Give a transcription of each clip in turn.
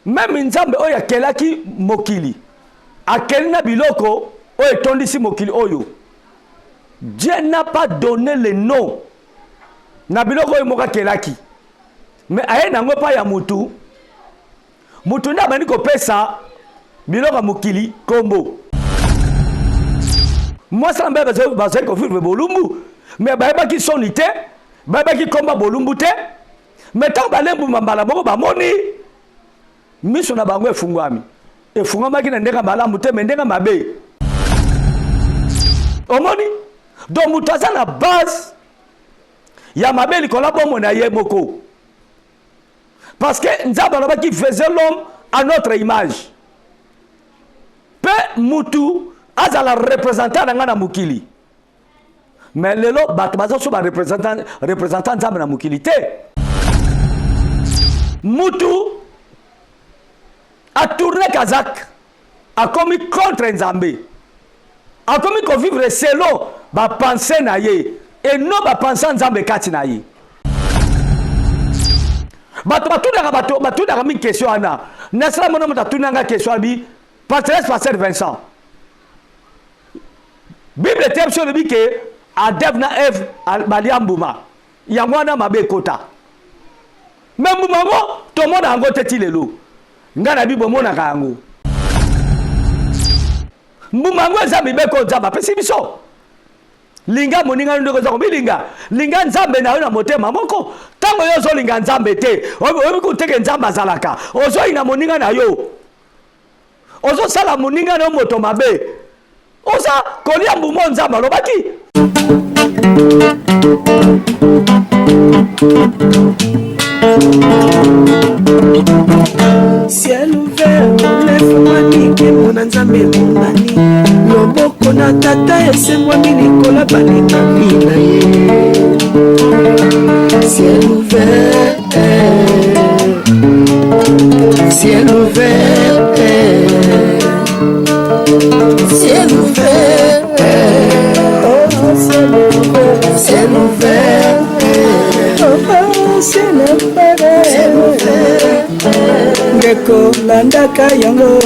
même nzambe oyo akelaki mokili akeli na biloko oyo etondisi mokili oyo. Dieu n'a pas donné le nom na biloko oyo moko akelaki, mais aye nango pa ya mutu nde abandi kopesa biloko mokili kombo. Mwasala mbe bazali kovivre bolumbu, mais bayebaki soni te, bayebaki komba bolumbu te, mais ntango balembuma mbala moko bamoni miso na bango efungwami, efungwamaki na ndenge malamu te, mais ndenge mabe. Omoni? Donc mutu aza na base ya mabe likolo bomo na ye moko. Parce que nzambe alobaki faisait l'homme à notre image. Pe mutu azala représentant na nga na mukili. Mais lelo bato baza so ba représentant nzambe na mukili te. Mutu a tourné Kazak, a commis contre nzambe, a commis ko vivre selon ba pensée na ye et non ba pensée nzambe kati na ye. Bato da mi question ana. Nesla mono mata tunanga question bi pasteur Vincent. Bible tem sur le bi que Adam na Eve baliambuma. Yangwana mabe kota. Même bumango to mona ngo teti lelo. Ngana bi bomona kango. Mbumango zambi be ko zamba pesi biso. Linga moninga ndoko za kobilinga. Linga nzambe na yo na motema moko. Tango yo zo linga nzambe te. Obi ko teke nzamba zalaka. Ozo ina moninga na yo. Ozo sala moninga na moto mabe. Oza kolia mbumo nzamba lobaki. Ciel ouvert, lève-moi nique mon nzambe monani. Loboko na tata ese-moi milikola balinga mina ye. Ciel ouvert, ciel ouvert, ciel ouvert, oh ciel ouvert, ciel ouvert, oh ciel ouvert, ciel ouvert. Ngeko landaka yango,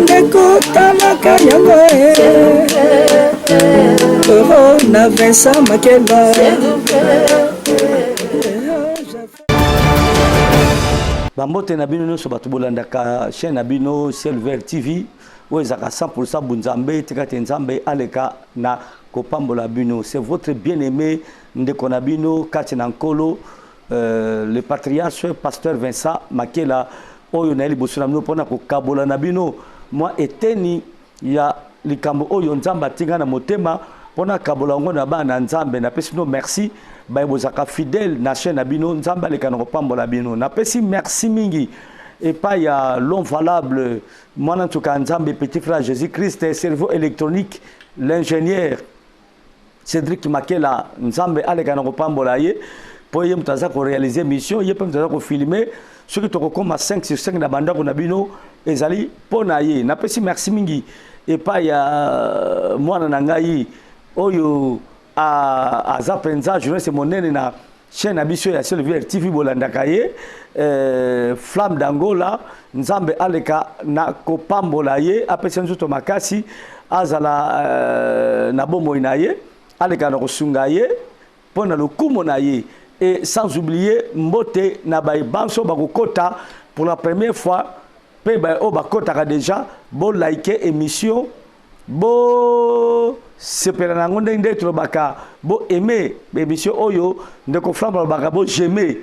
ngeko tamaka yango, oh na Vincent Makeba. Bambote na bino nyonso bato bolandaka chaîne na bino Ciel Ouvert TV oyo ezaka 100% bunzambe tikati nzambe aleka na kopambola bino. C'est votre bien-aimé ndeko na bino kati na nkolo le patriarche pasteur Vincent Makela oyo na liboso na bino mpona kokabola na bino mwa eteni ya likambo oyo nzambe atinga na motema mpona kabola yango na bana nzambe. Napesi bino merci bayebozaka fidèle na chaîne na bino nzambe aleka na kopambola bino. Napesi merci mingi epai ya l'homme valable mwana ntuka nzambe petit frère Jésus-Christ cerveau électronique l'ingénieur Cédric Makela nzambe aleka na kopambola ye po ye mutaza ko réaliser mission ye pe mutaza ko filmer ce qui toko koma 5 sur 5 na bandako na bino ezali pona ye. Napesi merci mingi epai ya mwana na ngai oyo aza penza journaliste monene na chaîne na biso ya Ciel Ouvert TV bolandaka ye Flamme d'Angola nzambe aleka na kopambola ye apesa nzoto makasi azala na bomoi na ye aleka na kosunga ye pona lokumo na ye. Et sans oublier mbote na banso bakokota pour la première fois pe ba o bakota déjà bo like émission bo sepela nango ndenge trobaka bo aimer émission oyo ndeko Flamme baka bo j'aimer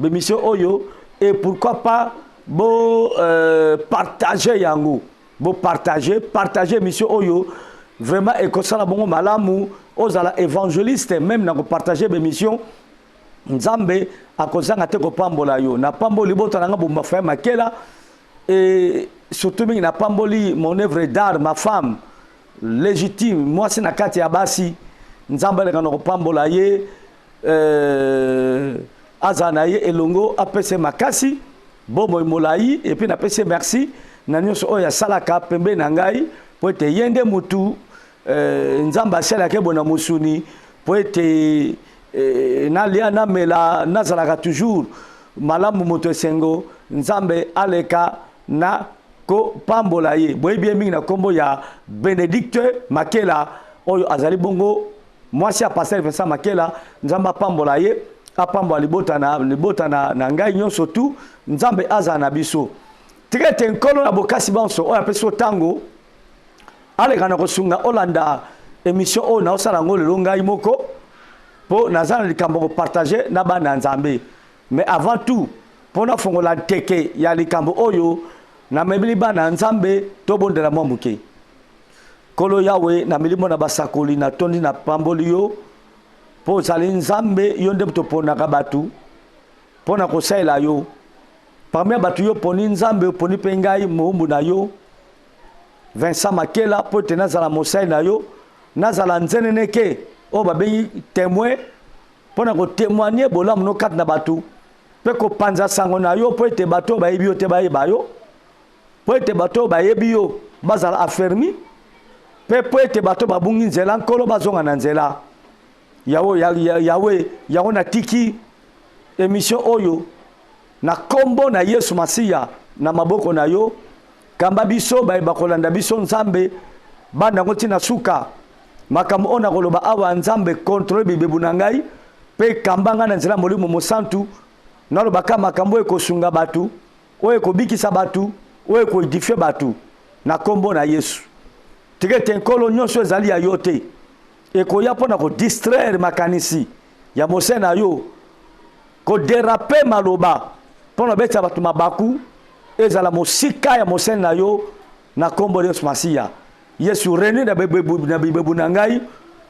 émission oyo et pourquoi pas bo partager yango bo partager émission oyo vraiment et comme ça la bongo malamu ozala évangéliste même na ko partager émission nzambe akozanga te kopambola yo na pamboli bota nanga bomba fa Makela et surtout mingi na pamboli mon œuvre d'art ma femme légitime moi c'est na kati ya basi nzambe le kana kopambola ye azana ye elongo apese makasi bomo molai et puis na pese merci na nyonso oya salaka pembe na ngai po ete yende mutu nzambe asala ke bona musuni po ete nalia namela nazalaka toujours malamu moto esengo nzambe aleka na ko pambola ye boyebi mingi na kombo ya Benedicte Makela oyo azali bongo mwasi ya pasteur Vincent Makela nzamba pambola ye apambola libota na ngai nyonso tu nzambe aza na biso tikete nkolo na bokasi banso oyo apeso tango aleka na kosunga olanda émission oyo na osala ngo lelo ngai moko po nazana likambo ko partager na bana nzambe mais avant tout pona fongola teke ya likambo oyo na mebili bana nzambe to bondela mwa muke kolo yawe na milimo na basakoli na tondi na pamboli yo po zali nzambe yo nde to pona ka batu pona ko saela yo parmi batu yo poni nzambe poni pengai muumbu na yo Vincent Makela po tena zala mosai na yo nazala nzeneneke o babengi témoin pona ko témoigner bola muno kat na batu pe ko panza sango na yo po ete bato ba yebi yo te ba yeba yo po ete bato ba yebi yo bazala affermi pe po ete bato ba bungi nzela nkolo bazonga na nzela yawe na tiki émission oyo na kombo na Yesu Masiya na maboko na yo kamba biso ba kolanda biso nzambe banda ngoti na suka makambo ona koloba awa nzambe contrôle bibebu na ngai pe kambanga na nzela molimo mosantu nalo baka makambo ekosunga batu oyo ekobikisa batu oyo ekoedifie batu na kombo na Yesu tikete nkolo nyonso ezali ya yo te ekoya mpona kodistraire makanisi ya mose na yo koderape maloba mpona betisa bato mabaku ezala mosika ya mose na yo na kombo na Yesu Masiya Yesu reni na bibebu na ngai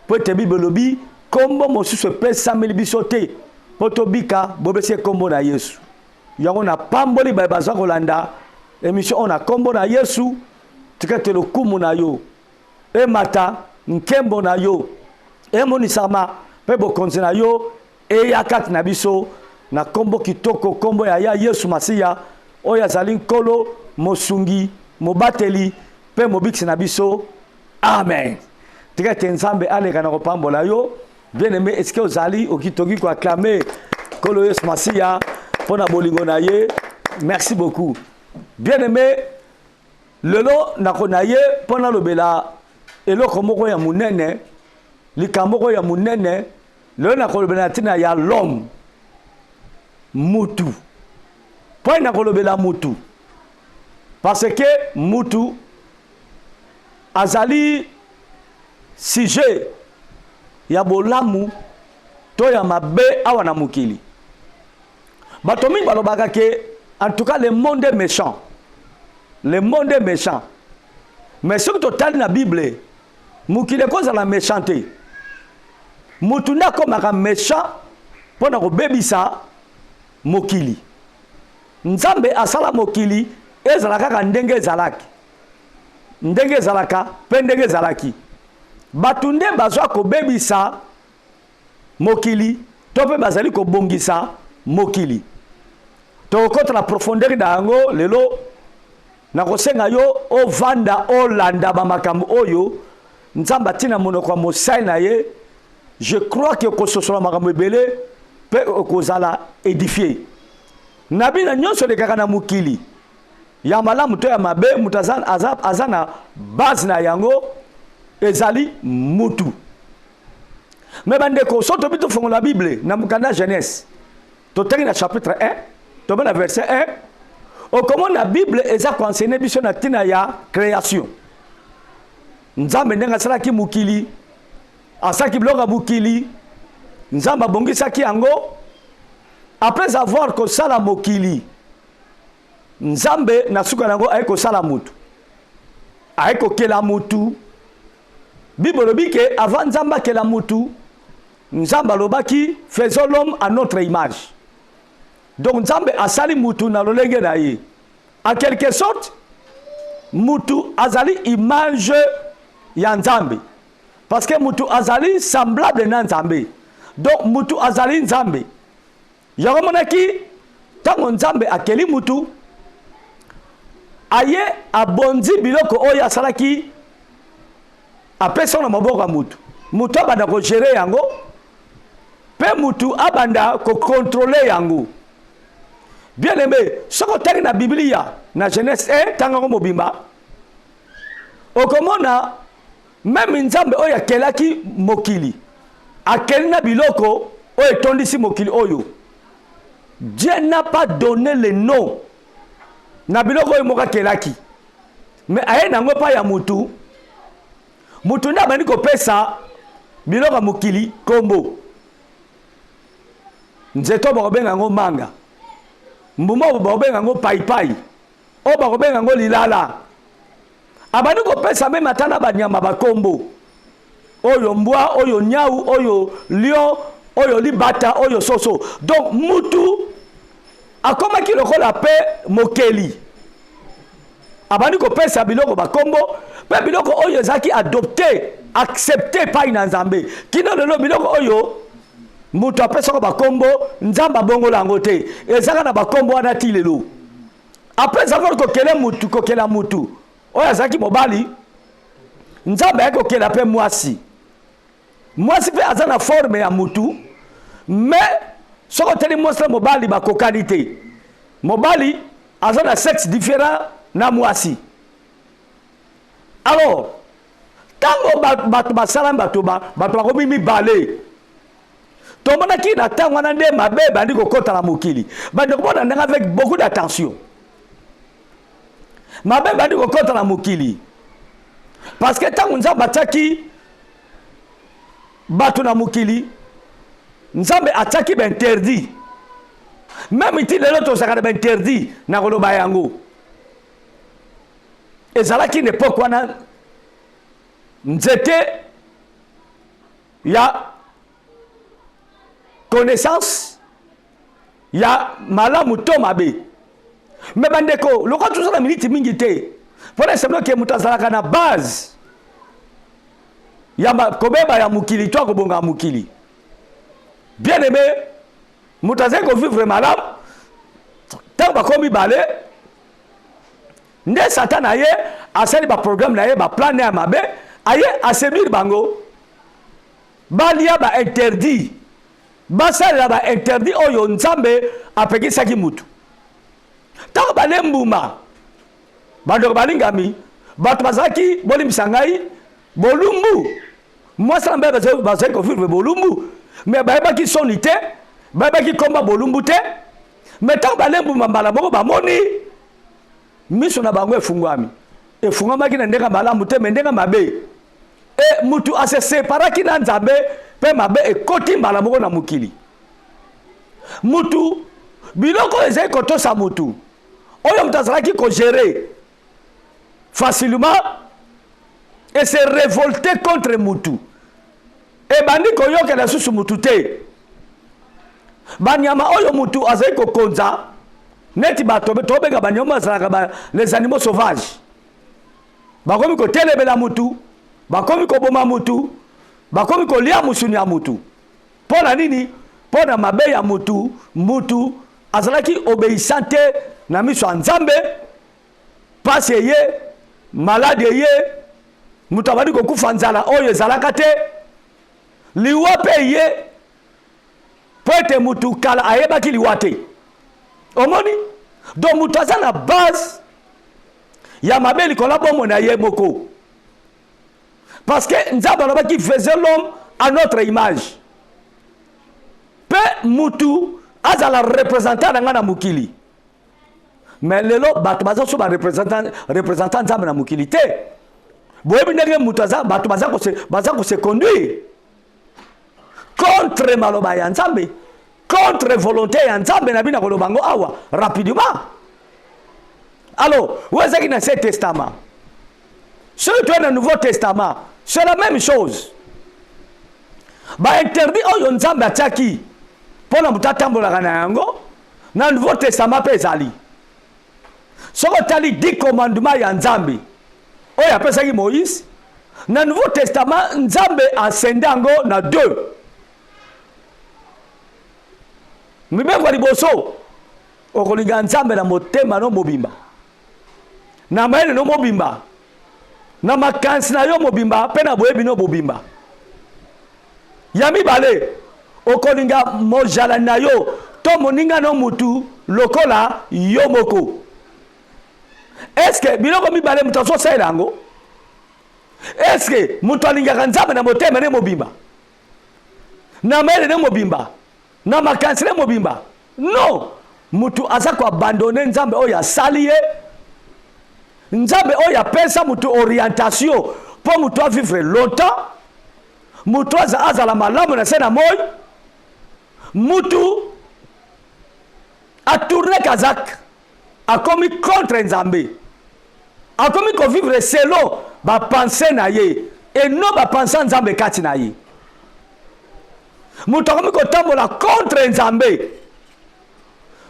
po ete Bible lobi kombo mosusu epesameli biso te po tobika bobesi kombo na Yesu yango na pamboli baza kolanda émission on a kombo na Yesu tikete lokumu na yo emata nkembo na yo emonisama pe bokonzi na yo eyakati na biso na kombo kitoko kombo ya Yesu Masiya oyo azali nkolo mosungi mobateli pe mobikisi na biso amen tikete nzambe aleka na kopambola yo bien aimé est-ce que ozali okitoki ko acclamer kolo Yesu Masiya pona bolingo na ye merci beaucoup bien aimé lelo nakona ye pona lobela eloko moko ya munene likambo ya munene lelo nakolobela tina ya l'homme mutu pona nakolobela mutu parce que mutu azali sujet ya bolamu to ya mabe awa na mukili bato mingi balobaka ke en tout cas le monde est méchant mais ce que totali na Bible mukili ekozala méchanté mutu nde akomaka méchant mpona kobebisa mokili nzambe asala mokili ezala kaka ndenge ezalaka mpe ndenge ezalaki bato nde bazwa kobebisa mokili to mpe bazali kobongisa mokili tokota na profondeur na yango lelo nakosenga yo ovanda olanda bamakambo oyo nzambe atina monoko ya mosai na ye je crois que kososola makambo ebele mpe okozala édifié na bino nyonso lekaka na mokili ya malamu to ya mabe mutu aza na base na yango ezali mutu mais bandeko so tobi tofongola Bible na mokanda Genèse totangi na chapitre 1 tobe na verset 1 okomona Bible eza koenseigner biso na tina ya création nzambe ndenge asalaki mokili asalaki biloko ya mokili nzambe abongisaki yango après avoir kosala mokili nzambe na suka nango aye kosala mutu aye kokela mutu Bible lobi ke avant nzambe akela mutu nzambe alobaki faisons l'homme à notre image donc nzambe asali mutu na lolenge na ye en quelque sorte mutu azali image ya nzambe parce que mutu azali semblable na nzambe donc mutu azali nzambe yango monaki tango nzambe akeli mutu aye abonzi biloko oyo asalaki apesa na maboko ya mutu abanda ko gérer yango pe mutu abanda ko contrôler yango Bien aimé, ce que tu as dans la Bible, dans Genèse 1, tango mobimba. Okomona même nzambe oya kelaki mokili. Akeli na biloko oyo tondisi mokili oyo. Dieu n'a pas donné le nom. Na biloko oyo moka kelaki. Mais aye nango pa ya mutu. Mutu na bandi ko pesa biloko mokili kombo. Nzeto bakobenga ngo manga. Mbuma bakobenga ngo pai. O bakobenga ngo lilala. Abandi ko pesa même atana banyama bakombo. Oyo mbwa, oyo nyau, oyo lion, oyo libata, oyo soso. Donc mutu akoma ki lokola pe mokeli. Abandi ko pesa biloko bakombo, pe biloko oyo zaki adopté, accepté par Nzambe. Kino lelo biloko oyo mutu apesa ko bakombo, Nzamba bongo lango te. Ezaka na bakombo wana ti lelo. Après avoir kokele mutu, kokela mutu. Oyo zaki mobali, Nzamba yako kokela pe mwasi. Mwasi pe azana forme ya mutu, mais soko teli monstre mobali ba kokalité. Mobali azana sexe différent na mwasi. Alors, tango bato basalam bato bakomi mibale. Tomona ki na tango na nde mabe bandi kokota na mokili. Bandi komona ndanga avec beaucoup d'attention. Mabe bandi kokota na mokili. Parce que tango nza bataki bato na mokili, Nzambe ataki ba interdit. Même iti lelo to sakana ba interdit na koloba yango. Ezalaki n'époque wana nzete ya connaissance ya malamu to mabe. Mais bandeko, loko tout ça na minute mingi te. Pour exemple que mutazalaka na base ya kobeba ya mukili to kobonga mukili. Bien aimé, mutazeko vivre malamu. Tant bakomi balé nde Satan aye asali ba programme na ye ba plan ya mabe aye asemir bango balia ba interdit basala ba interdit oyo Nzambe apekisaki mutu tango bale mbuma bando balingami bato bazaki bolimisa ngai bolumbu mwasa mbe bazaki ko vivre bolumbu mais bayebaki soni te bayebaki komba bolumbu te mais tango bale mbuma mbala moko bamoni miso na bango efungwami efungwamaki na ndenga malamu te mendenga mabe e mutu ase separaki na Nzambe pe mabe ekoti mbala moko na mukili mutu biloko ezali kotosa mutu oyo mutu azalaki ko gérer facilement et se révolter contre mutu e bandi koyokela susu mutu te banyama oyo mutu azali kokonza neti bato tobeka banyama azalaka les animaux sauvages bakomi ko telebela mutu bakomi ko boma mutu bakomi ko lia musuni ya mutu pona nini pona mabe ya mutu mutu azalaki obéissante na miso Nzambe pasi ye malade ye mutu abadi ko kufa nzala oyo ezalaka te liwa pe ye poete mutu kala ayebaki liwa te omoni donc mutu aza na base ya mabe likola bomo na ye moko parce que Nzambe alobaki faisait l'homme à notre image pe mutu azala représentant na nga na mukili mais lelo bato baza so ba représentant Nzambe na mukili te boyebi ndenge mutu aza bato baza ko se conduire contre maloba ya Nzambe contre volonté ya Nzambe na bina koloba ngo awa rapidement. Alors où est-ce qu'il y a dans Testament? Surtout dans le Nouveau Testament c'est la même chose. Ba interdit oyo Nzambe ataki pona mutatambola na yango na Nouveau Testament pe ezali soko tali 10 commandements ya Nzambe oyo apesaki Moïse na Nouveau Testament Nzambe asende yango na 2 mibeko liboso okolinga Nzambe na motema no mobimba na mayele no mobimba na makansi na yo mobimba pe na boyebi no mobimba ya mibale okolinga mojala na yo to moninga no mutu lokola yomoko. Est-ce que biloko mibale mutu azosala yango? Est-ce que mutu alingaka Nzambe na motema ne mobimba? Na mele ne mobimba? Na makansi ne mobimba? Non. Mutu aza ko abandonner Nzambe oyo asali ye. Nzambe oyo apesa mutu orientation pour mutu a vivre longtemps. Mutu azala malamu na se na moi. Mutu a tourné Kazak. A commis contre Nzambe. A commis ko vivre selon ba pensée na ye et non ba pensée Nzambe kati na ye. Mutu a commis ko tambola contre Nzambe.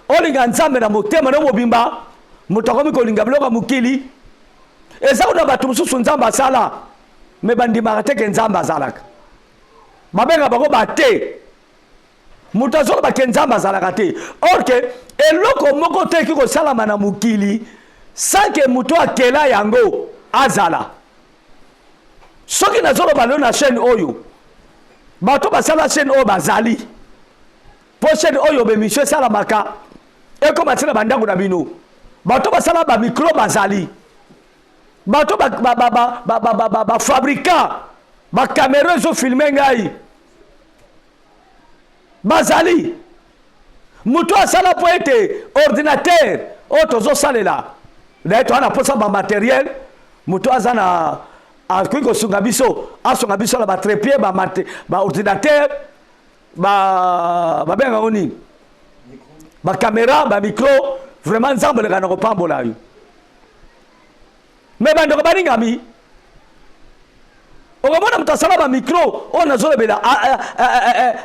Olinga Nzambe na motema na mobimba. Mutu a commis ko linga biloko mukili. Eza kuna batu mususu Nzambe asala. Me bandimaka te ke Nzambe azalaka. Babenga bango bate. Mutu azoloba ke Nzambe azalaka te. Or que eloko moko te ki kosalama na mukili sans que mutu akela yango azala. Soki nazoloba lelo na chaîne oyo bato basala chaîne oyo bazali po chaîne oyo bemission esalamaka ekoma tina bandango na bino bato basala ba micro bazali bato ba fabricant ba caméra zo filmer ngai bazali mutu asala po ete ordinateur oyo tozosalela na eto ana posa ba matériel mutu azana akoki kosunga biso asonga biso na batrepied ba ordinateur babenga ngo nini bacaméra bamicro vraiment Nzambe oleka na kopambola yo me bandeko balingami okomona moto asala bamicro oyo nazolobela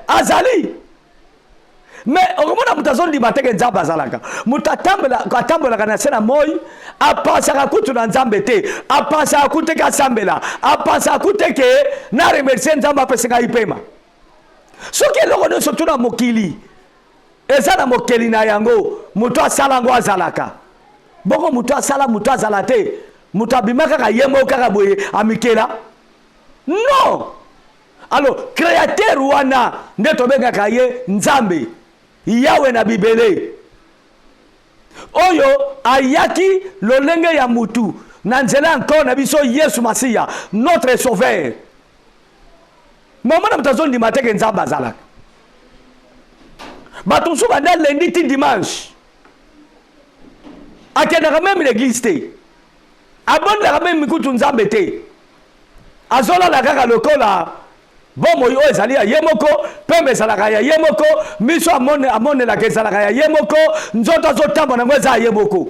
azali mais okomona moto azondima teke Nzambe azalaka moto atambolaka na se na moi apasaka kutu na Nzambe te apasaka kutu ke asambela apasaka kutu ke na remercier Nzambe apesaka ipema soki eloko nyonso tuna mokili eza na mokeli na yango moto asala yango azalaka bongo moto asala moto azala te moto abima kaka ye moko kaka boye amikela non alors créateur wana nde tobengaka ye Nzambe Yawe na bibele oyo ayaki lolenge ya mutu na nzela encore na biso Yesu Masiya notre sauveur momona mutazondi mateke Nzambe azalaka bato nsu banda lundi ti dimanche akendaka même l'église te abondaka même mikutu Nzambe te azolala kaka lokola bomo oyo ezali ya ye moko pembe ezalaka ya ye moko miso amonelaka ezalaka ya ye moko nzoto azotambola nango eza ya ye moko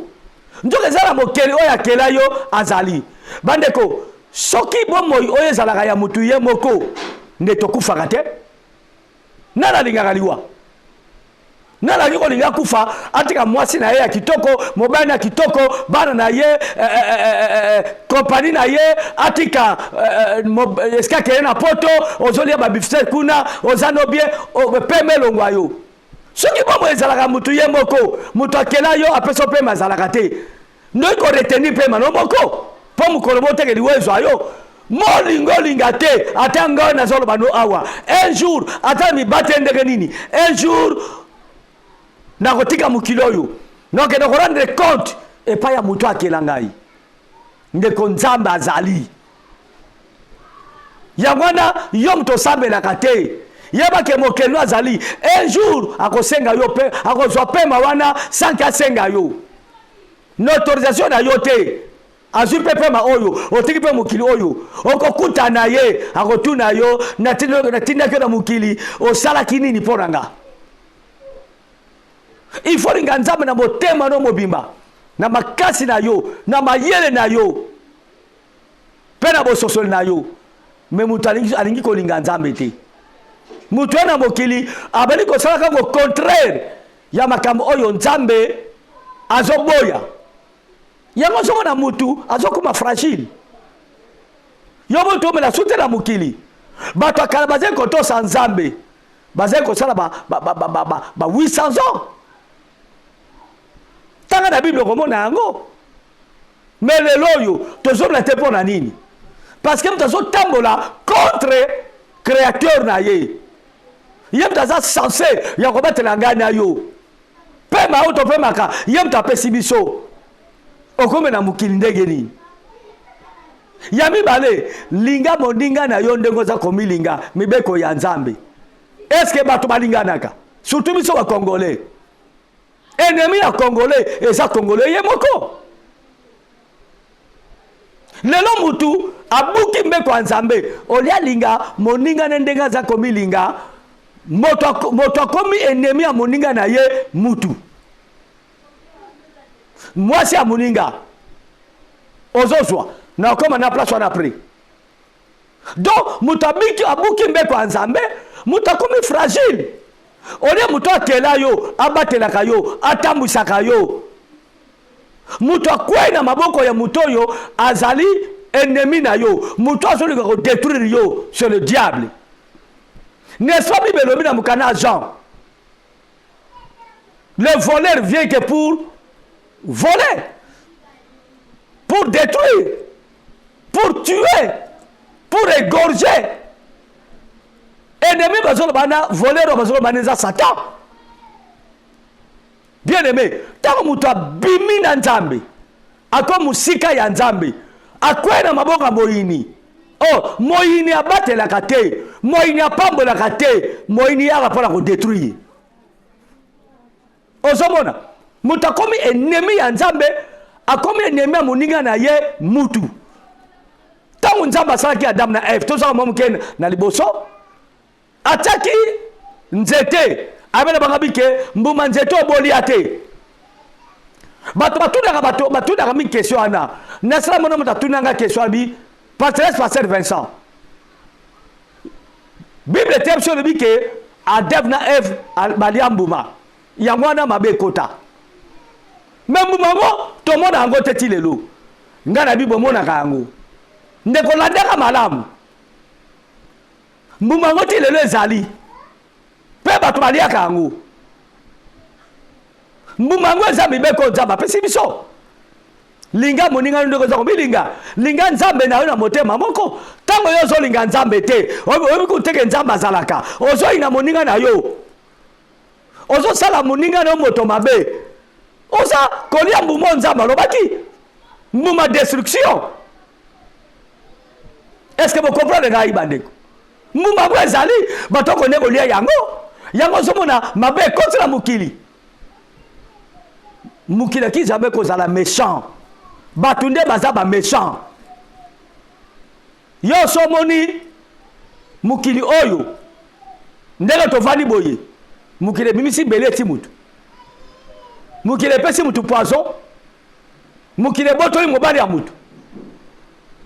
nzoka eza na mokeli oyo akela yo azali bandeko soki bomoi oyo ezalaka ya mutu ye moko nde tokufaka te nani alingaka liwa nani alingi kolinga kufa atika mwasi na ye ya kitoko mobali na kitoko bana na ye kompani na ye atika eske akeye na poto ozolia babifise kuna oza no bien peme elongwa yo soki bomo ezalaka mutu ye moko mutu akela yo apesa pema ezalaka te noki koretenir pema no moko mpo mokolo motekeli wezwa yo molingo linga te ata ngai nazoloba no awa un jour ata mibate ndenge nini un jour nakotika mokili oyo nokende korendre compte epai ya moto akela ngai ndeko Nzambe azali yango wana yo moto osambelaka te yebake mokeli azali un jour akosenga yo pe akozwa pema wana sanki asenga yo n'autorisation na yo te azwi mpe pema oyo otiki mpe mokili oyo okokuta na ye akotuna yo natindaki na mokili osalaki nini mpo na nga il faut linga Nzambe na motema no mobimba na makasi na yo na mayele na yo pe na bososoli na yo me mutu alingi kolinga Nzambe te mutu na mokili abali kosala kango contraire ya makambo oyo Nzambe azoboya yango soko na mutu azokuma fragile yo mutu omela sute na mokili bato akala bazali kotosa Nzambe bazali kosala ba 800 ans tanga na Bible komona yango mais lelo oyo tozomela te mpo na nini parce que mutu azotambola contre créateur na ye ye mutu aza censé ya kobatela ngai na yo pema auto pema ka yem ta pesibiso okome na mukili ndenge nini yami bale linga mondinga na yo ndengo za komilinga mibeko ya nzambe est-ce que bato balinganaka surtout biso ba congolais ennemi ya congolais eza congolais ye moko lelo mutu abuki mbeko ya nzambe olia linga moninga na ndenga za komilinga moto akomi ennemi ya moninga na ye mutu mwasi ya moninga ozozwa na koma na place wana après donc mutu abuki mbeko ya nzambe mutu akomi fragile olia mutu atela yo abatelaka yo atambwisaka yo mutu akwei na maboko ya mutu oyo azali ennemi na yo mutu azolinga kodétruire yo c'est le diable n'est-ce pas Bible elobi na mokana Jean le voleur vient que pour voler, pour détruire, pour tuer, pour égorger. Ennemi bazolo bana voleur bazolo bana Satan. Bien aimé, tant mutu abimi na nzambe, ako musika ya nzambe, akwena maboka moyini. Oh, moyini abatelaka te, moyini apambolaka te, moyini yaka mpona kodétruire. Ozomona, mutu akomi ennemi ya nzambe, akomi ennemi ya moninga na ye mutu. Tangu nzambe asalaki Adam na Eve, tozaka momuke na liboso, ataki nzete, abela bangabike mbuma nzete oboli ate. Batundaka mi question ana. Nesla mona mutu atundanga question bi, Pasteur Vincent. Bible tebe sur le bike Adam na Eve balia mbuma. Yango wana mabe kota. Mais mbuma ngo to mona ngo teti lelo. Ngana bibo mona ka yango. Ndeko landaka malamu. Mbuma ngo ti lelo ezali. Pe bato balia ka yango. Mbuma ngo eza mibeko nzamba pesi biso. Linga moninga ndeko za kobilinga. Linga nzambe na yo na motema moko. Tango yo zo linga nzambe te. Obi kuteke nzamba zalaka. Ozo ina moninga na yo. Ozo sala moninga na moto mabe. Oza kolia mbumo nzamba lobaki. Mbuma destruction. Est-ce que vous comprenez ngai bandeko? Mbuma ngo ezali batoko ne kolia yango. Yango somona mabe contre la mukili. Mukili ki zabe ko zala méchant. Batunde bazaba méchant. Yo somoni mukili oyo. Ndele tovani boye. Mukile bimisi bele ti mutu. Mukile pesi mutu poison. Mukile botoli mobali ya mutu.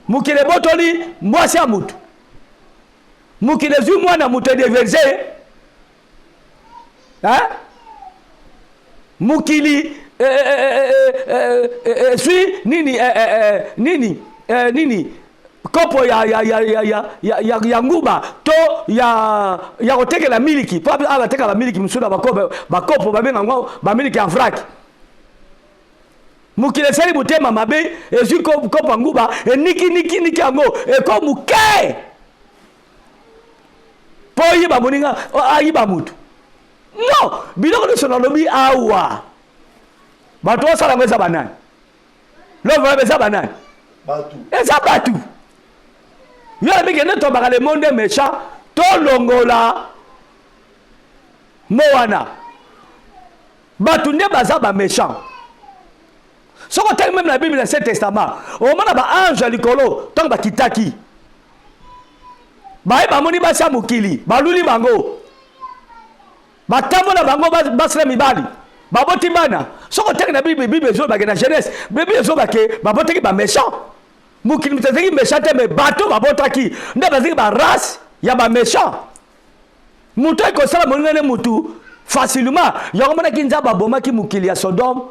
Mukile botoli mwasi ya mutu. Mukile zui mwana mutu de verger. Hein? Mukili suis nini kopo ya nguba to ya kotekela miliki po ala tekela miliki msuda bakopo babenga ngo ba miliki en vrac mukile seli butema mabe ezui kopo nguba niki yango eko muke po yiba moninga ayiba mutu non biloko de sonolobi awa bato osala ngo eza banani lova eza banani batu eza batu yo abikende tobaka le monde méchant tolongola mowana batu nde baza ba méchant soko tenge même na Bible na Ancien Testament omona ba ange likolo tango bakitaki baye bamoni basa mokili baluli bango batambola bango basala mibali baboti bana soko teke na Bible zo ba na Genèse Bible zo ba ke babotaki ba méchant mukili mutazeki méchant mais bato babotaki nda bazeki ba race ya ba méchant muto ko sala monene mutu facilement yomona kinzaba bomaki mukili ya Sodome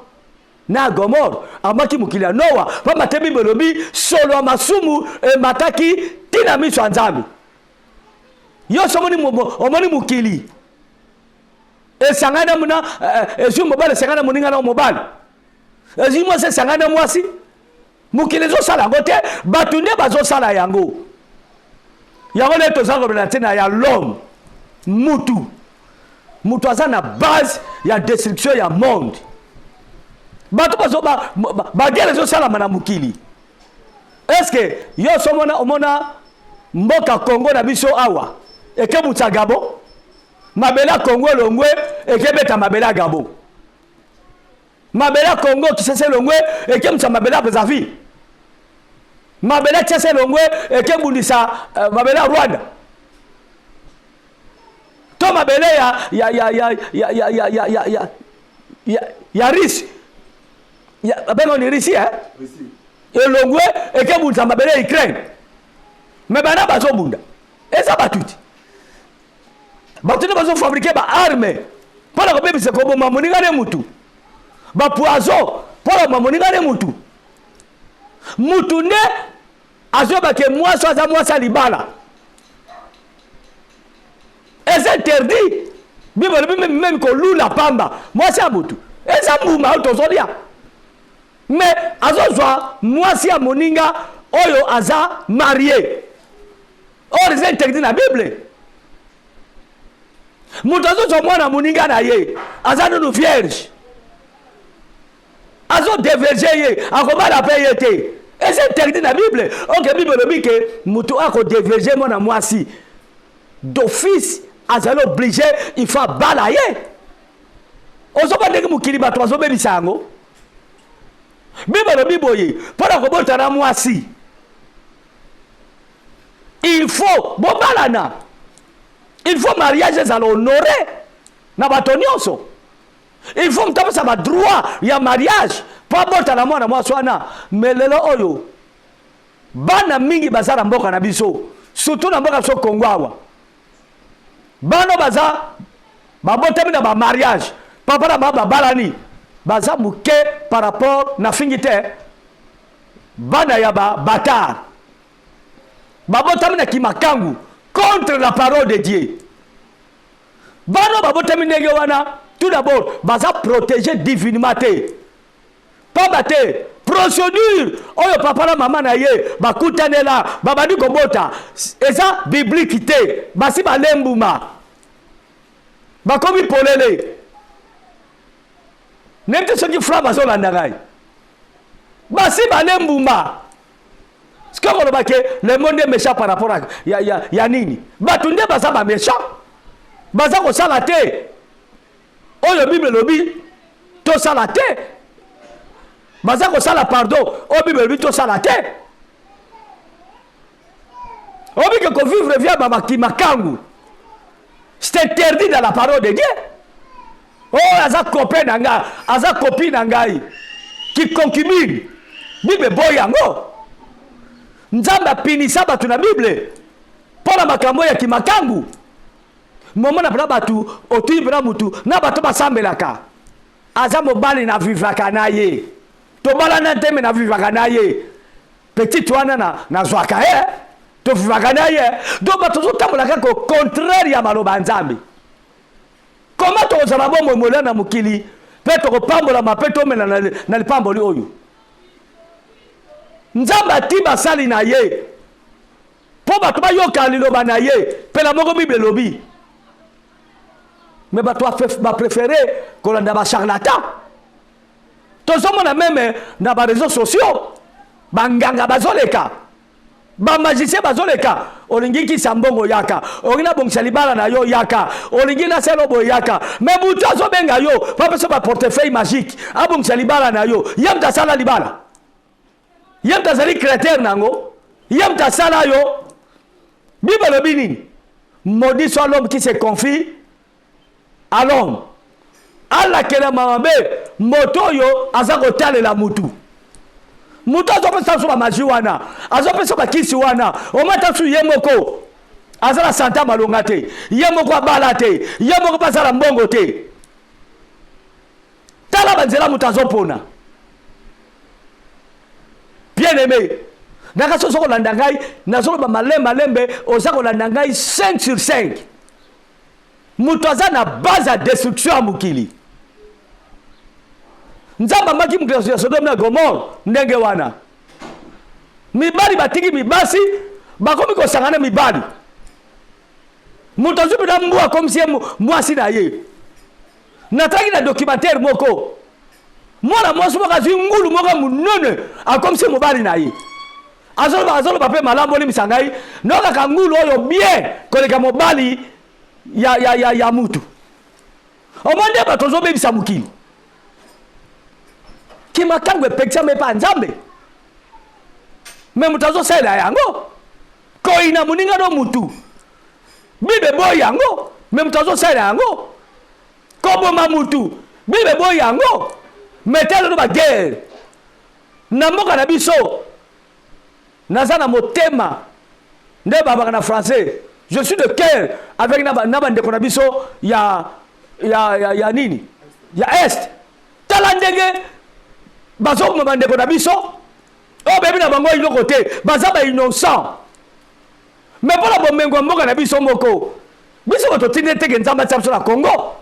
na Gomorrhe amaki mukili ya Noah ba matebi bolobi solo masumu mataki tina miso nzambe yo somoni omoni mukili esangana muna ezu mobile sangana moninga na mobile ezu mo se sangana mwasi mukile zo sala ngote batunde bazo sala yango le to zango na tena ya l'homme mutu aza na base ya destruction ya monde. Bato bazo ba guerre zo sala na mukili. Est-ce que yo somona omona mboka Congo na biso awa eke butsa Gabon mabela Congo longwe eke beta mabela Gabon mabela Congo kisese longwe eke mutsa mabela Brazzaville mabela Tchese longwe eke bundisa mabela Rwanda to mabele ya Russie ya bengo ni Russie Russie elongwe eke bundisa mabele Ukraine mais bana bazo bunda eza batuti batuti bazo fabriquer ba arme pour la bébé c'est comme mamoninga ne mutu ba poison pour la mamoninga ne mutu mutu ne azo ba ke moi so za moi sa libala est interdit bible même ko lula pamba moi c'est mutu eza mbuma autozolia mais azo zwa moi si moninga oyo aza marié. Or c'est interdit dans la Bible. Mutazo so mwana muninga na ye, azano no vierge. Azo déverger ye, akoma la paye te. Et c'est interdit dans la Bible. OK, Bible le dit que mutu ako déverger mwana mwasi. D'office azalo obligé, il faut balayer. Ozo ba ndenge mukili ba tozo bebisango. Bible le biboye, pona ko bota na mwasi. Il faut bobalana. Il faut mariage à l'honorer. Na batonioso. Il faut mtapa sa ba droit ya mariage. Pa bota na mwana mwaswana. Melelo oyo. Bana mingi bazara mboka na biso. Surtout na mboka so Kongwawa. Bano baza babota mina ba mariage. Papa na baba balani. Baza muke par rapport na fingite. Bana ya ba batard. Babotamina kimakangu contre la parole de Dieu. Bano babotamina wana tout d'abord baza protéger divinement te. Pas bate procédure oyo papa na mama na ye bakutanela babadi kobota eza biblique te basi balembuma bakomi polele nete soki fra bazola ndangai basi balembuma. Ce qu'on a dit, le monde est méchant par rapport à ya nini. Batunde baza ba méchant. Baza ko salate. Oh le Bible le dit, to salate. Baza ko sala pardon. Oh Bible le dit to salate. Oh bi que ko vivre via ba makimakangu. C'est interdit dans la parole de Dieu. Oh aza copain nanga, aza copine nangai qui concubine. Bible boyango. Nzamba pinisa batu na Bible pona makambo ya kimakangu momona pona batu otuyi pona mutu na batu basambelaka aza mobali na vivaka na ye tobala na teme na vivaka na ye petit wana na zwaka to vivaka na ye do batu zotambolaka ko contraire ya maloba nzambe comment to zala bombo mola na mukili pe to kopambola mapeto mena na lipamboli oyo Nzamba tiba sali na ye. Po bato ba yoka liloba na ye. Pe la moko Bible lobi. Mais bato ba préféré kolanda ba charlatan. Tozomo na même na ba réseaux sociaux. Banganga bazoleka. Ba magicien bazoleka. Olingi ki sambongo yaka. Orina bongisa libala na yo yaka. Olingi na selo bo yaka. Mais buto azo benga yo. Pa peso ba portefeuille magique. Abongisa libala na yo. Yam ta sala libala. Yam tazali créateur nango, yam ta sala yo. Bible bini. Maudit soit l'homme qui se confie à l'homme. Allah kela mamabe moto yo azako tale la mutu. Mutu azopesa so ba maji wana, azopesa ba kisi wana. O mata su yemoko. Azala santa malonga te. Yemoko abala te. Yemoko pasala mbongo te. Tala banzela mutu azopona. Bien aimé, naka so ko landangai na so ba malembe ozako landangai 5 sur 5. Mutu azana base à destruction mukili. Nzamba maki mukili ya Sodome na Gomorrhe ndenge wana. Mibali batiki mibasi bakomi ko sangana mibali. Mutu azubi na mbwa comme si mwasi na ye. Nataki na documentaire moko. Mwana mwasi moko azwi ngulu moko munene akomse mobali na ye. Azolo pape malambo ni misangai noka kangulu oyo bien koleka mobali ya mutu. Omonde ba tozo bebisa mukili. Kima kangwe peksa me pa nzambe. Me mutazo sela yango. Ko ina muninga no mutu. Bibe boy yango, me mutazo sela yango. Ko boma mutu. Bibe boy yango. Metelo no ba guerre. Na mboka na biso. Nazana motema. Ne baba na français. Je suis de cœur avec naba ndeko na biso ya nini? Ya est. Tala ndenge bazo mabandeko na biso. Oh bébé na bango ilo côté, baza ba innocent. Mais pour la bomengo mboka na biso moko. Biso ko totine teke nzamba tsamso na Congo.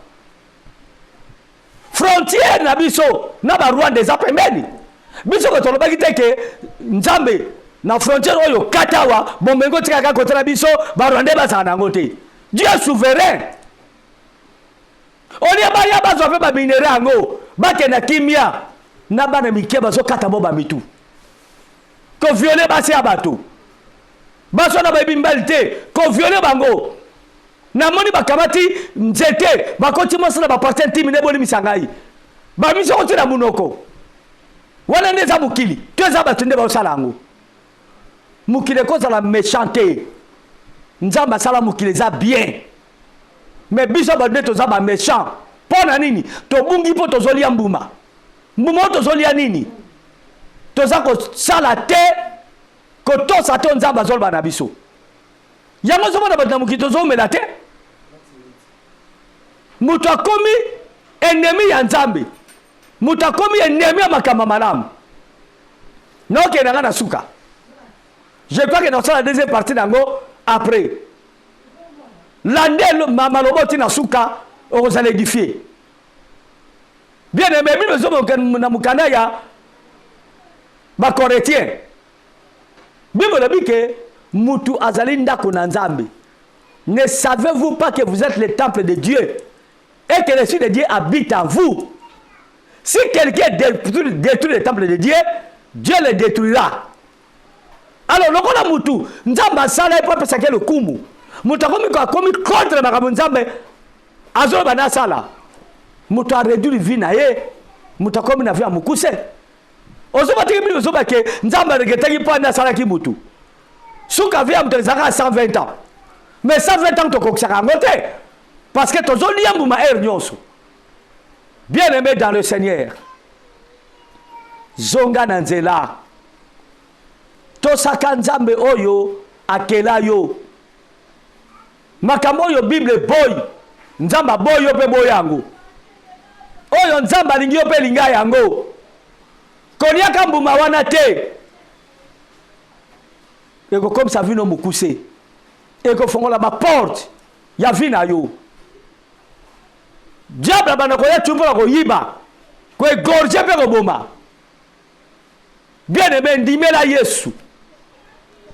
Frontière na biso na ba Rwanda za pembeni. Biso ko tolobaki teke nzambe na frontière oyo katawa bomengo tika ka côté na biso ba Rwanda ba na ngote. Dieu est souverain. On y ba ya bazo fe ba minere ango, ba ke na kimia na ba na mike bazo kata bo ba mitu. Ko violer ba se abato. Baso na ba bimbalite, ko violer bango. Na moni bakamati nzete bakoti mosala ba partenaire team ne boni misangai ba miso ko tira munoko wana ndeza mukili tweza batunde ba osalango mukile ko za méchanté nzamba sala mukile za bien mais biso ba ndeto za ba méchant pona nini to bungi po to zolia mbuma to zolia nini to za ko sala te ko to sa to nzamba zolba na biso yango zo na ba mukito zo mela te mutu akomi ennemi ya nzambe mutu akomi ennemi ya makamba malamu noke nanga na suka je crois que dans la deuxième partie nango après l'ande maloboti na suka okozala édifier bien aimé bino zo na mukanda ya ba corétien bibo lobi ke mutu azali ndako na nzambe. Ne savez-vous pas que vous êtes le temple de Dieu et que l'Esprit de Dieu habite en vous? Si quelqu'un détruit le temple de Dieu, Dieu le détruira. Alors, lokola mutu nzamba sala ipo pesa ke lokumu. Mutu akomi contre makambo nzambe azolo bana sala. Mutu a réduit vie na ye. Mutu akomi na vie mukuse. Ozoba tiki bino ozoba ke nzamba regetaki po na sala ki mutu. Souka vie mutu ezaka 120 ans. Mais 120 ans tokokisaka ngote. Parce que tozo liya mbuma nyonso. Bien aimé dans le Seigneur. Zonga na nzela. Tosaka nzambe oyo akela yo. Makambo yo Bible boy. Nzamba boy yo pe boy yango. Oyo nzamba lingi yo pe linga yango. Koniaka mbuma wana te. Eko comme ça vino mukuse. Eko fongola ba porte ya vina yo. Diable bana ko ya tumbo ko yiba. Ko egorge pe ko boma. Bien aimé ndimela Yesu.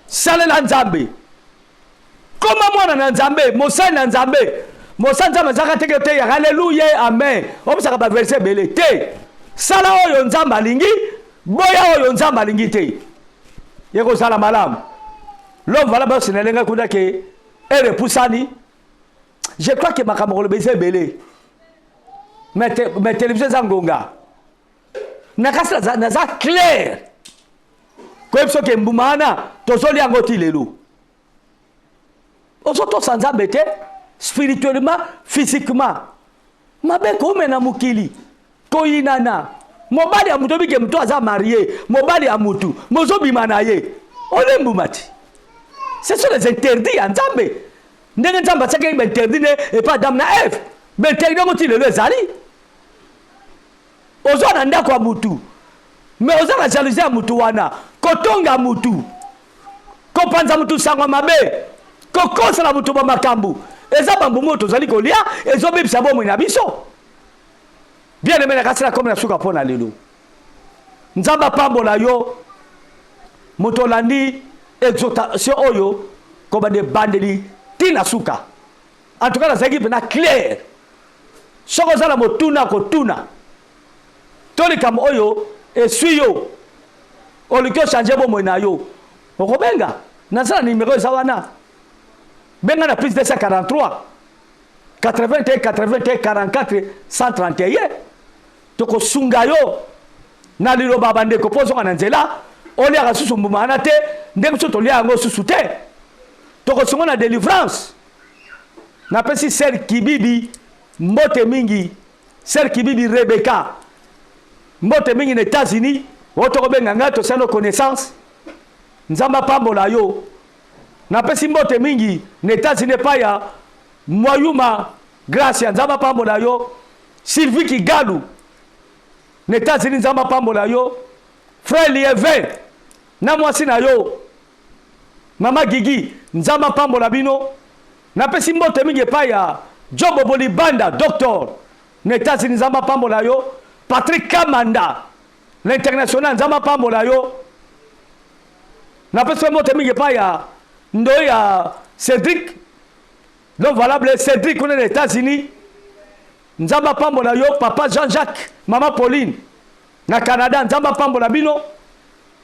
Salela nzambe. Koma mwana na nzambe, mosali na nzambe. Mosali nzambe zaka teke te ya haleluya amen. Obisaka ba verset belé te. Sala oyo nzamba lingi, boya oyo nzamba lingi te. Yeko sala malamu. L'homme voilà ba sinelenga kuda ke ere pusani. Je crois que makambo le bese belé. Mais télévision zangonga. Nakasa na za clair. Ko ebiso ke mbumana tozoli yango ti lelo. Osoto sanza bete spirituellement, physiquement. Mabe ko mena mukili. Ko inana. Mobali ya mutu bike mutu aza marié, mobali ya mutu, mozobi manaye. Ole mbumati. Ce sont les interdits en Nzambe. Ndenge Nzamba tsaka ba interdit ne et pas Adam na Ève. Mais interdit ngo ti lelo ezali. Ozo na ndako ya mutu. Mais ozo na jalousie ya mutu wana. Kotonga mutu. Kopanza mutu sangwa mabe. Kokosa la mutu ba makambu. Eza bambu moto zali kolia, ezo bebisa bomo na biso. Bien aimé na kasala comme na suka pona lelo. Nzamba pambola yo. Mutu landi exhortation oyo comme des bandeli tina suka. En tout cas la zaki pena clair. soko zala motuna kotuna tolikam oyo esui yo olikio changer bomoi na yo okobenga nazala numéro eza wana benga na plus 243 81 81 44 131 tokosunga yo na liloba bandeko pozoka na nzela oliaka susu mbuma wana te ndenge so tolia yango susu te tokosunga na délivrance napesi ser kibibi mbote mingi ser kibibi Rebecca mbote mingi na États-Unis otokobenga nga tosala connaissance nzamba pambola yo napesi mbote mingi na États-Unis pa ya Mwayuma Gracia nzamba pambola yo Sylvie Kigalu na États-Unis nzamba pambola yo Frère Lieve na mwasi na yo Mama Gigi nzamba pambola bino napesi mbote mingi pa ya Jobo Bolibanda docteur na États-Unis nzamba pambola yo Patrick Kamanda l'international nzamba pambola yo napesi mbote mingi pa ya ndoya Cédric donc valable Cédric on est aux États-Unis nzamba pambola yo papa Jean-Jacques maman Pauline na Canada nzamba pambola bino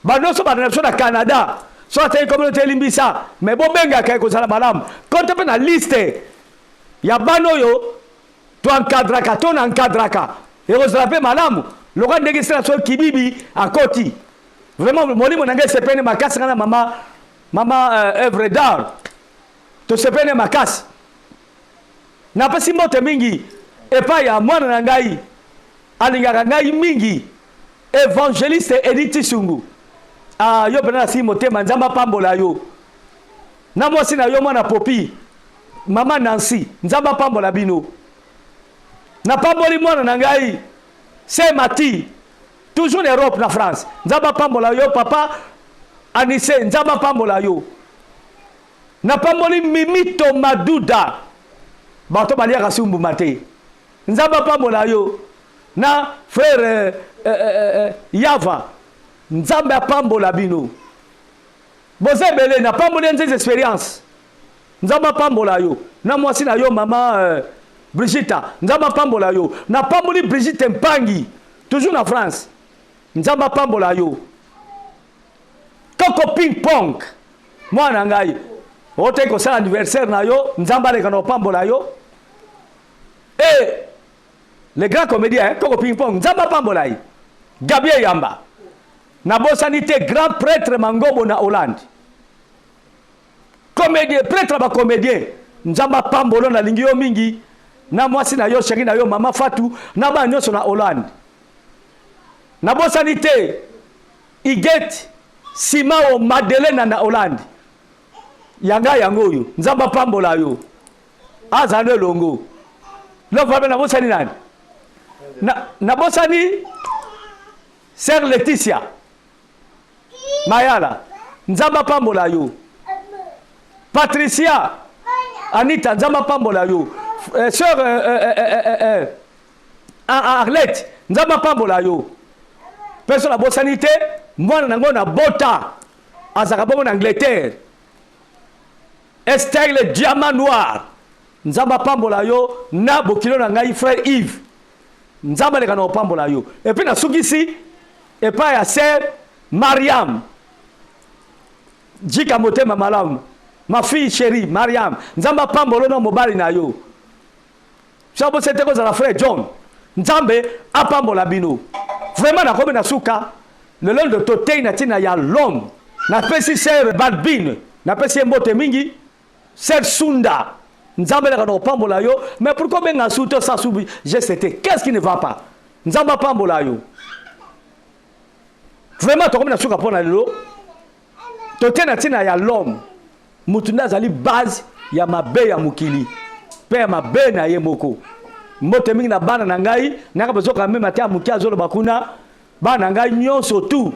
banoso ba na Canada so ta communauté limbisa mais bo benga kay ko sala malamu konte pe na liste ya bano yo to encadraka to na encadraka et ko sala pe malamu loka ndenge sala so kibibi akoti vraiment molimo nanga sepene makasi kana mama œuvre d'art to sepene makasi na pesi mbote mingi epa ya mwana na ngai alingaka ngai mingi évangéliste Edith Sungu yo pena si motema nzamba pambola yo na mwasi na yo mwana Popi mama Nancy nzamba pambola bino na pamboli mwana na ngai c'est Mati toujours Europe na France nzamba pambola yo papa Anise nzamba pambola yo na pamboli Mimito Maduda bato baliaka sumbu mate nzamba pambola yo na frère Yava nzamba pambola bino bozebele na pamboli nzeze expérience nzamba pambola yo na mwasi na yo mama Brigitte nzamba pambola yo na pamboli Brigitte Mpangi toujours na France nzamba pambola yo Coco Ping Pong mwana ngai ote ko sala anniversaire na yo nzamba le kana pambola yo et le grand comédien Coco Ping Pong nzamba pambola yi Gabriel Yamba na bosanité grand prêtre Mangobo na Hollande comédien prêtre ba comédien nzamba pambolo na lingi yo mingi na mwasi na yo chéri na yo mama Fatou na ba nyonso na Hollande na bosanité Iget Simao Madeleine na Hollande yanga yango yo nzamba pambola yo azane longo lo va na bosani nani na bosani Sœur Laetitia Mayala nzamba pambola yo Patricia Anita nzamba pambola yo Sœur Arlette nzamba pambola yo personne la bosanité mwana nango na bota azaka bongo na Angleterre Esther le diamant noir nzamba pambola yo na bokilo na ngai frère Yves nzamba le kana pambola yo et puis na sukisi et pas ya sœur Mariam Jika motema malamu ma fille chérie Mariam nzamba pambolo na mobali na yo sabo c'était ko za la frère John nzambe apambola bino vraiment na kobe na suka le long de toté na tina ya l'homme na pesi sœur Balbine na pesi mbote mingi sœur Sunda nzambe le kana pambola yo mais pourquoi benga souto ça soubi GCT qu'est-ce qui ne va pas nzamba pambola yo vraiment to kobe na suka pona lelo toté na tina ya l'homme mutunda zali base ya mabe ya mukili pe ya mabe na ye moko mbote mingi na bana na ngai naka bezoka mema tia mukia zolo bakuna bana ngai nyonso tu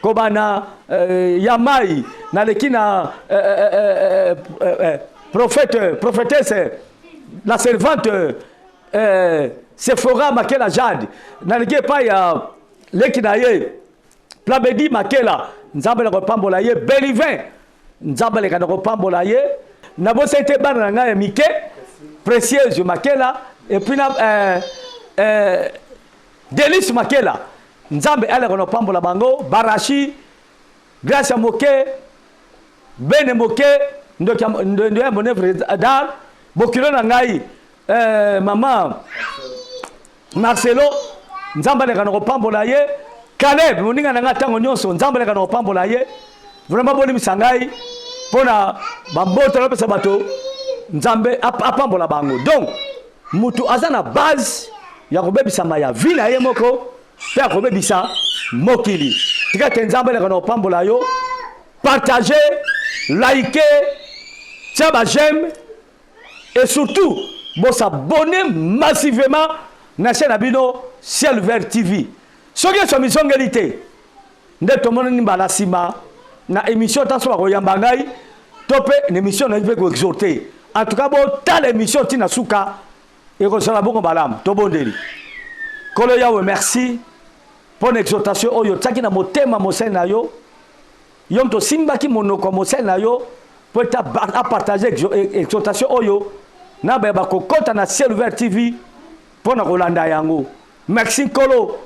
ko bana yamai na lekina prophétesse la servante Sephora Makela Jade na leke pa ya lekina ye Plabedi Makela nzambe na pambola ye Belivin nzambe le kana pambola ye na bosete bana na ngai mike précieuse Makela et puis Delis Makela nzambe ale kono pambola bango Barachi grâce à Moke Bene Moke ndo ya monevre d'art bokilo na ngai maman Marcelo nzambe ale kono pambola ye Caleb moninga na ngatango nyonso nzambe ale kono pambola ye vraiment boni misangai pona bamboto na pesa bato nzambe apambola bango donc mutu azana base ya kobebisa maya vina ye moko pe ya kobebisa mokili tika te nzambe le kono pambola yo partager liker tia ba j'aime et surtout bo s'abonner massivement na chaîne abino Ciel Vert TV soki so mission ngélité nde to mona nimba la sima na émission taso ba koyamba ngai topé une émission na ko exhorter en tout cas bo tal émission tina suka et que cela bon balam to bondeli kolo yawe merci pour l'exhortation oyo tsaki na motema mosena yo yom to simba ki monoko mosena yo pour ta partager exhortation oyo na ba kokota na Ciel Vert TV pour na kolanda yango merci kolo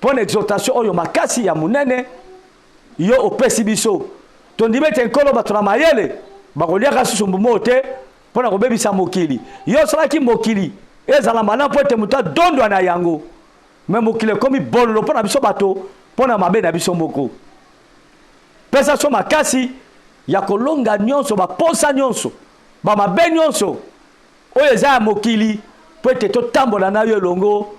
pour l'exhortation oyo makasi ya munene yo opesi biso to ndibete kolo batona mayele bakoliaka susumbu mote pour na kobebisa mokili yo salaki mokili ezala mana po te muta dondo na yango mais mokili komi bololo pour na biso bato pour na mabe na biso moko pesa so makasi ya kolonga nyonso ba posa nyonso ba mabe nyonso oyo za mokili po te to tambola na yo longo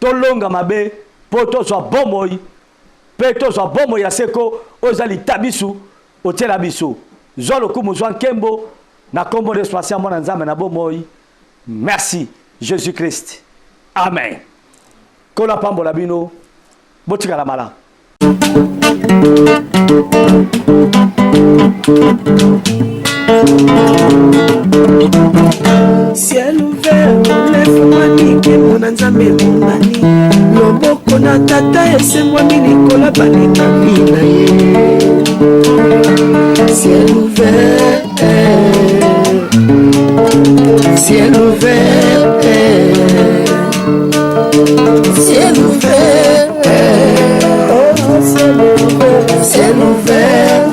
to longa mabe po to so bomoi pe to so bomoi ya seko ozali tabisu otela biso zolo kumu zwan kembo na kombo de spacia mona nzambe na bomoi merci Jésus-Christ amen kola pambola bino botika la mala Ciel ouvert, lève-moi nike mona nzambe monani loboko na tata esemwa milikola balingami na ye ciel ouvert ciel ouvert ciel ouvert ciel ouvert ciel ouvert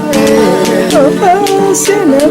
ciel